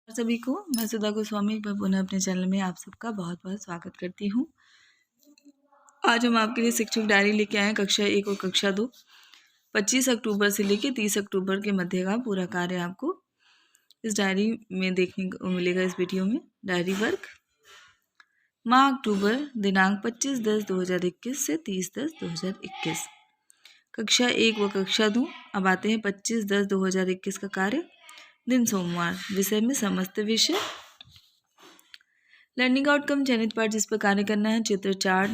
सभी को मैं सुधा गोस्वामी एक बार पुनः अपने चैनल में आप सबका बहुत बहुत स्वागत करती हूँ। आज हम आपके लिए शिक्षक डायरी लेके आए हैं कक्षा 1 और कक्षा 2। 25 अक्टूबर से लेकर 30 अक्टूबर के मध्य का पूरा कार्य आपको इस डायरी में देखने को मिलेगा। इस वीडियो में डायरी वर्क माह अक्टूबर दिनांक 25/10/2021 से 30/10/2021 कक्षा 1 व कक्षा 2। अब आते हैं 25/10/2021 का कार्य। दिन सोमवार। विषय में समस्त विषय। लर्निंग आउटकम चयनित पाठ जिस पर कार्य करना है चित्र चार्ट,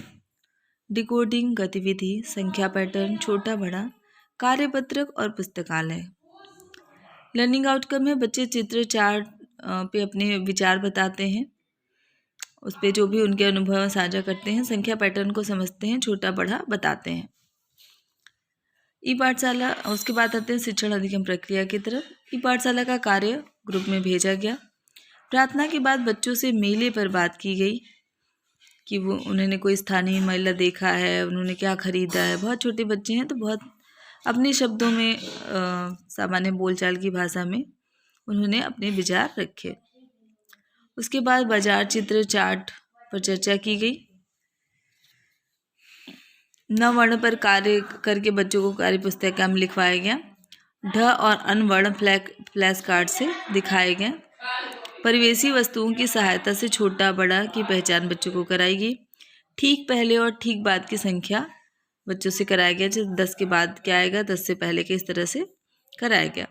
डिकोडिंग गतिविधि, संख्या पैटर्न, छोटा बड़ा, कार्यपत्रक और पुस्तकालय। लर्निंग आउटकम है बच्चे चित्र चार्ट पे अपने विचार बताते हैं, उस पे जो भी उनके अनुभव साझा करते हैं। संख्या पैटर्न को समझते हैं, छोटा बड़ा बताते हैं। ई पाठशाला। उसके बाद आते हैं शिक्षण अधिगम प्रक्रिया की तरफ। ई पाठशाला का कार्य ग्रुप में भेजा गया। प्रार्थना के बाद बच्चों से मेले पर बात की गई कि वो उन्होंने कोई स्थानीय मेला देखा है, उन्होंने क्या खरीदा है। बहुत छोटे बच्चे हैं तो बहुत अपने शब्दों में सामान्य बोलचाल की भाषा में उन्होंने अपने विचार रखे। उसके बाद बाजार चित्र चार्ट पर चर्चा की गई। नववर्ण पर कार्य करके बच्चों को कार्य पुस्तिका में लिखवाया गया। ढ और अन वर्ण फ्लैश कार्ड से दिखाए गए। परिवेशी वस्तुओं की सहायता से छोटा बड़ा की पहचान बच्चों को कराई गई। ठीक पहले और ठीक बाद की संख्या बच्चों से कराया गया। जैसे 10 के बाद क्या आएगा, 10 से पहले के इस तरह से कराया गया।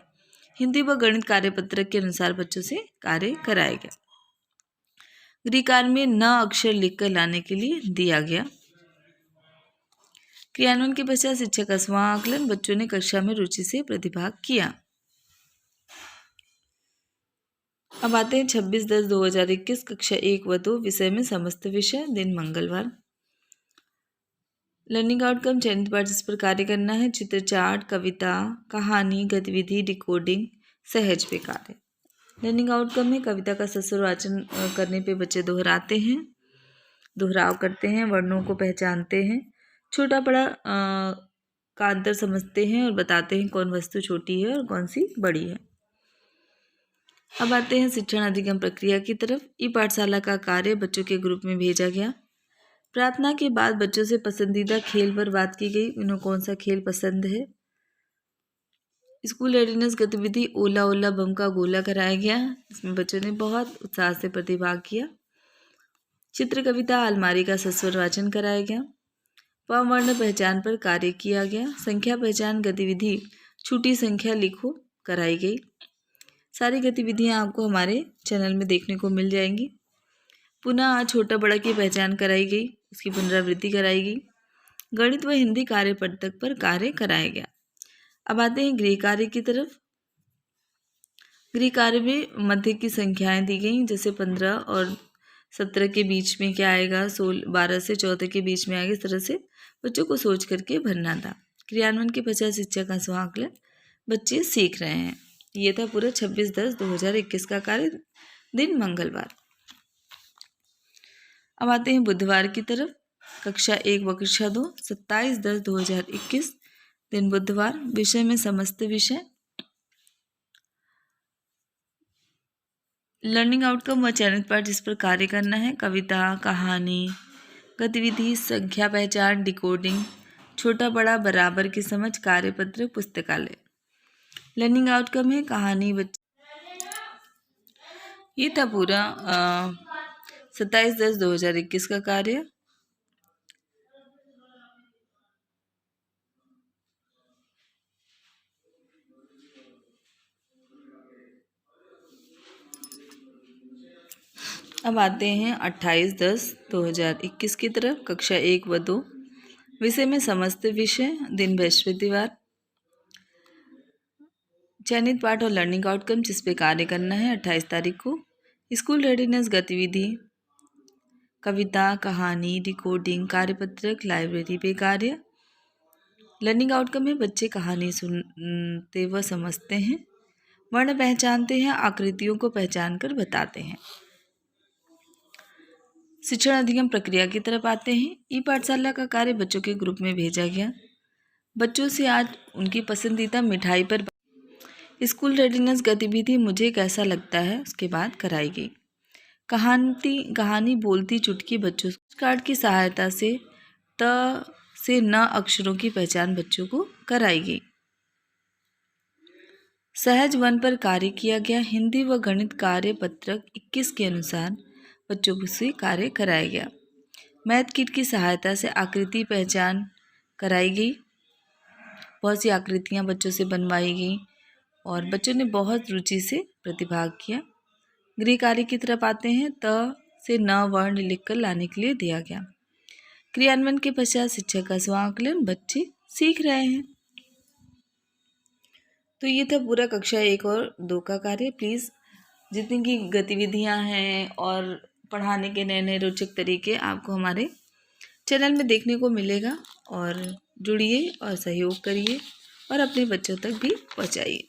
हिंदी व गणित कार्यपत्रक के अनुसार बच्चों से कार्य कराया गया। गृह कार्य में न अक्षर लिखकर लाने के लिए दिया गया। क्रियान्वयन के पश्चात शिक्षक का स्व आकलन। बच्चों ने कक्षा में रुचि से प्रतिभाग किया। अब आते हैं 26/10/2021 कक्षा 1 व 2। विषय में समस्त विषय। दिन मंगलवार। लर्निंग आउटकम चयनित पाठ जिस पर कार्य करना है चित्र चार्ट, कविता, कहानी, गतिविधि, डिकोडिंग, सहज पे कार्य। लर्निंग आउटकम में कविता का सस्वर वाचन करने पे बच्चे दोहराते हैं, दोहराव करते हैं, वर्णों को पहचानते हैं, छोटा बड़ा का अंतर समझते हैं और बताते हैं कौन वस्तु छोटी है और कौन सी बड़ी है। अब आते हैं शिक्षण अधिगम प्रक्रिया की तरफ। ई पाठशाला का कार्य बच्चों के ग्रुप में भेजा गया। प्रार्थना के बाद बच्चों से पसंदीदा खेल पर बात की गई। उन्हें कौन सा खेल पसंद है। स्कूल रेडीनेस गतिविधि ओला ओला बम का गोला कराया गया। इसमें बच्चों ने बहुत उत्साह से प्रतिभाग किया। चित्र कविता अलमारी का सस्वर वाचन कराया गया। पवर्ण पहचान पर कार्य किया गया। संख्या पहचान गतिविधि छोटी संख्या लिखो कराई गई। सारी गतिविधियां आपको हमारे चैनल में देखने को मिल जाएंगी। पुनः छोटा बड़ा की पहचान कराई गई, उसकी पुनरावृत्ति कराई गई। गणित व हिंदी कार्यपत्रक पर कार्य कराया गया। अब आते हैं गृह कार्य की तरफ। गृह कार्य में मध्य की संख्याएं दी गई, जैसे 15 और 17 के बीच में क्या आएगा, 12 से 14 के बीच में आएगा। इस तरह से बच्चों को सोच करके भरना था। क्रियान्वयन के पश्चात शिक्षा का स्व आकलन बच्चे सीख रहे हैं। ये था पूरा 26/10/2021 का कार्य। दिन मंगलवार। अब आते हैं बुधवार की तरफ। कक्षा 1 व कक्षा 2। 27/10/2021 दिन बुधवार। विषय में समस्त विषय। लर्निंग आउटकम व चयनित पाठ जिस पर कार्य करना है कविता, कहानी, गतिविधि, संख्या पहचान, डिकोडिंग, छोटा बड़ा, बराबर की समझ, कार्यपत्र, पुस्तकालय। लर्निंग आउटकम है कहानी। ये था पूरा 27/10/2021 का कार्य। अब आते हैं 28/10/2021 की तरफ। कक्षा 1 व 2। विषय में समस्त विषय। दिन बृहस्पतिवार। चयनित पाठ और लर्निंग आउटकम जिस पे कार्य करना है 28 तारीख को। स्कूल रेडीनेस गतिविधि कविता, कहानी, डिकोडिंग, कार्यपत्रक, लाइब्रेरी पे कार्य। लर्निंग आउटकम में बच्चे कहानी सुनते व समझते हैं, वर्ण पहचानते हैं, आकृतियों को पहचान कर बताते हैं। शिक्षण अधिगम प्रक्रिया की तरफ आते हैं। ई पाठशाला का कार्य बच्चों के ग्रुप में भेजा गया। बच्चों से आज उनकी पसंदीदा मिठाई पर स्कूल रेडीनेस गतिविधि मुझे कैसा लगता है उसके बाद कराई गई। कहानी बोलती चुटकी बच्चों कार्ड की सहायता से त से न अक्षरों की पहचान बच्चों को कराई गई। सहज वन पर कार्य किया गया। हिंदी व गणित कार्य पत्रक 21 के अनुसार बच्चों से कार्य कराया गया। मैथ किट की सहायता से आकृति पहचान कराई गई। बहुत सी आकृतियाँ बच्चों से बनवाई गई और बच्चों ने बहुत रुचि से प्रतिभाग किया। गृह कार्य की तरफ आते हैं। त से न वर्ण लिखकर लाने के लिए दिया गया। क्रियान्वयन के पश्चात शिक्षक का स्वांकलन बच्चे सीख रहे हैं। तो ये था पूरा कक्षा 1 और 2 का कार्य। प्लीज़ जितनी की गतिविधियाँ हैं और पढ़ाने के नए नए रोचक तरीके आपको हमारे चैनल में देखने को मिलेगा और जुड़िए और सहयोग करिए और अपने बच्चों तक भी पहुँचाइए।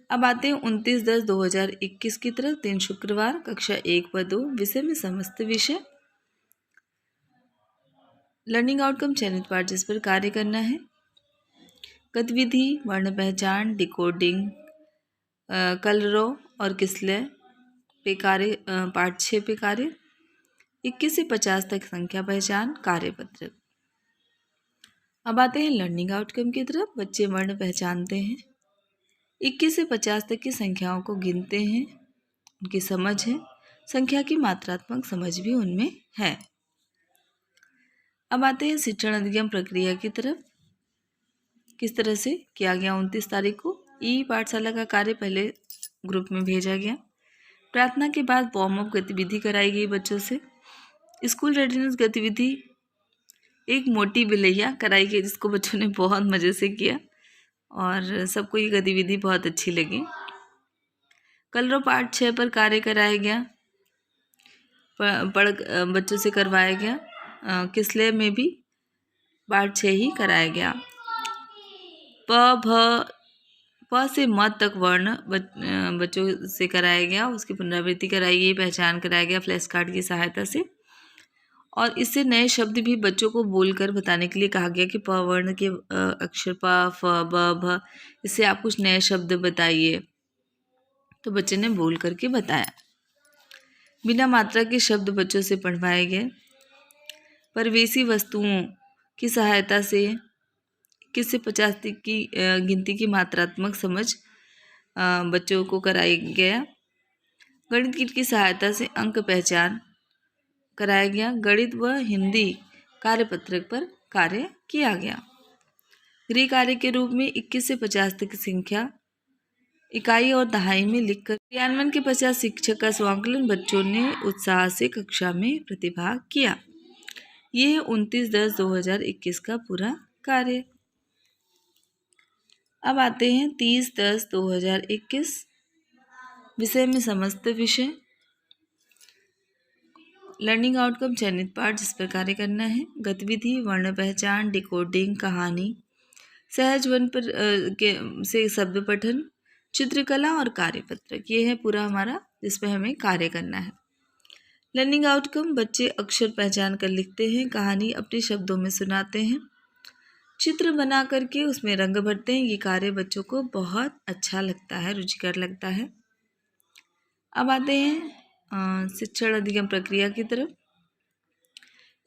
अब आते हैं 29/10/2021 की तरफ। दिन शुक्रवार, कक्षा 1 व 2, विषय में समस्त विषय। लर्निंग आउटकम चयनित पाठ जिस पर कार्य करना है। गतिविधि वर्ण पहचान, डिकोडिंग, कलरव और किसलय पे कार्य, पाठ 6 पे कार्य। 21 से 50 तक संख्या पहचान, कार्यपत्रक। अब आते हैं लर्निंग आउटकम की तरफ। बच्चे वर्ण पहचानते हैं, 21 से 50 तक की संख्याओं को गिनते हैं, उनकी समझ है, संख्या की मात्रात्मक समझ भी उनमें है। अब आते हैं शिक्षण अधिगम प्रक्रिया की तरफ। किस तरह से किया गया। 29 तारीख को ई पाठशाला का कार्य पहले ग्रुप में भेजा गया। प्रार्थना के बाद वार्म अप गतिविधि कराई गई बच्चों से। स्कूल रेडीनेस गतिविधि एक मोटी बिलैया कराई गई जिसको बच्चों ने बहुत मज़े से किया और सबको ये गतिविधि बहुत अच्छी लगी। कलरव पाठ 6 पर कार्य कराया गया, बच्चों से करवाया गया। किसलय में भी पाठ 6 ही कराया गया। प से म तक वर्ण बच्चों से कराया गया, उसकी पुनरावृत्ति कराई गई, पहचान कराया गया फ्लैश कार्ड की सहायता से। और इससे नए शब्द भी बच्चों को बोलकर बताने के लिए कहा गया कि प वर्ण के अक्षर प, फ, ब, भ, इससे आप कुछ नए शब्द बताइए। तो बच्चे ने बोल करके बताया। बिना मात्रा के शब्द बच्चों से पढ़वाए गए। परिवेशी वस्तुओं की सहायता से 21 से 50 तक की गिनती की मात्रात्मक समझ बच्चों को कराया गया। गणित किट की सहायता से अंक पहचान कराया गया। गणित व हिंदी कार्यपत्रक पर कार्य किया गया। गृह कार्य के रूप में 21 से 50 तक की संख्या इकाई और दहाई में लिखकर क्रियान्वयन के पश्चात शिक्षक का स्वांकलन बच्चों ने उत्साह से कक्षा में प्रतिभाग किया। ये 29/10/2021 का पूरा कार्य। अब आते हैं 30/10/2021 विषय में समस्त विषय। लर्निंग आउटकम चयनित पाठ जिस पर कार्य करना है। गतिविधि वर्ण पहचान, डिकोडिंग, कहानी, सहज वन पर से शब्द पठन, चित्रकला और कार्यपत्रक। ये है पूरा हमारा जिस पर हमें कार्य करना है। लर्निंग आउटकम बच्चे अक्षर पहचान कर लिखते हैं, कहानी अपने शब्दों में सुनाते हैं, चित्र बना करके उसमें रंग भरते हैं। ये कार्य बच्चों को बहुत अच्छा लगता है, रुचिकर लगता है। अब आते हैं शिक्षण अधिगम प्रक्रिया की तरफ।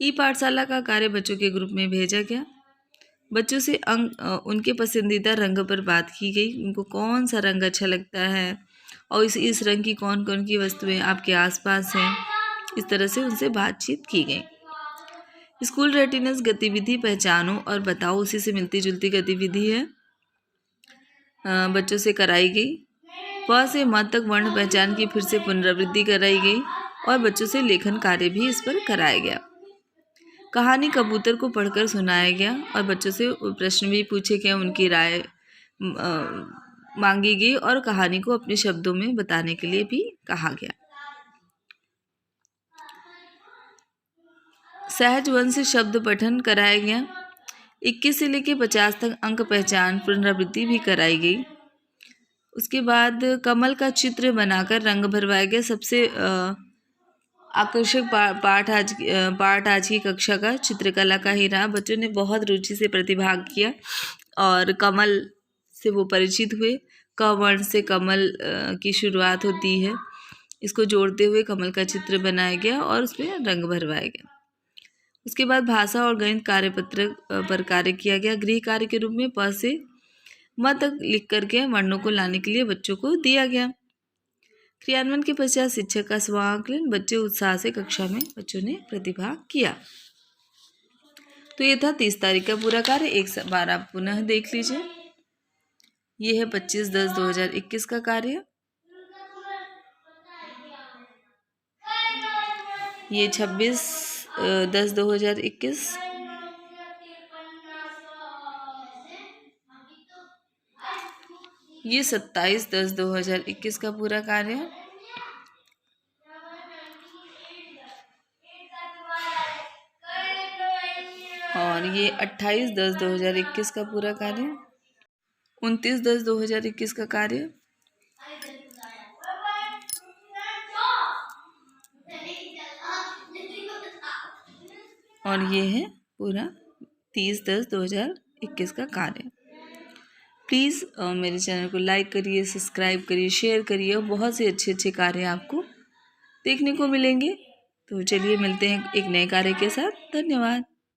ई पाठशाला का कार्य बच्चों के ग्रुप में भेजा गया। बच्चों से उनके पसंदीदा रंग पर बात की गई, उनको कौन सा रंग अच्छा लगता है और इस रंग की कौन कौन की वस्तुएं आपके आसपास हैं। इस तरह से उनसे बातचीत की गई। स्कूल रेडीनेस गतिविधि पहचानो और बताओ, उसी से मिलती जुलती गतिविधि है, बच्चों से कराई गई। प से म तक वर्ण पहचान की फिर से पुनरावृत्ति कराई गई और बच्चों से लेखन कार्य भी इस पर कराया गया। कहानी कबूतर को पढ़कर सुनाया गया और बच्चों से प्रश्न भी पूछे गए, उनकी राय मांगी गई और कहानी को अपने शब्दों में बताने के लिए भी कहा गया। सहज वन से शब्द पठन कराया गया। 21 से लेकर 50 तक अंक पहचान पुनरावृत्ति भी कराई गई। उसके बाद कमल का चित्र बनाकर रंग भरवाया गया। सबसे आकर्षक पाठ आज की कक्षा का चित्रकला का ही रहा। बच्चों ने बहुत रुचि से प्रतिभाग किया और कमल से वो परिचित हुए। क वर्ण से कमल की शुरुआत होती है। इसको जोड़ते हुए कमल का चित्र बनाया गया और उसमें रंग भरवाया गया। उसके बाद भाषा और गणित कार्यपत्र पर कार्य किया गया। गृह कार्य के रूप में प से म तक लिख करके वर्णों को लाने के लिए बच्चों को दिया गया। क्रियान्वयन के पश्चात शिक्षक का स्वांकलन, बच्चे उत्साह से कक्षा में बच्चों ने प्रतिभाग किया। तो ये था 30 तारीख का पूरा कार्य। एक बार आप पुनः देख लीजिए। ये है 25/10/2021 का कार्य। ये 26/10/2021। ये 27/10/2021 का पूरा कार्य। और ये 28/10/2021 का पूरा कार्य। 29/10/2021 का कार्य। और ये है पूरा 30/10/2021 का कार्य। प्लीज़ मेरे चैनल को लाइक करिए, सब्सक्राइब करिए, शेयर करिए और बहुत से अच्छे अच्छे कार्य आपको देखने को मिलेंगे। तो चलिए मिलते हैं एक नए कार्य के साथ। धन्यवाद।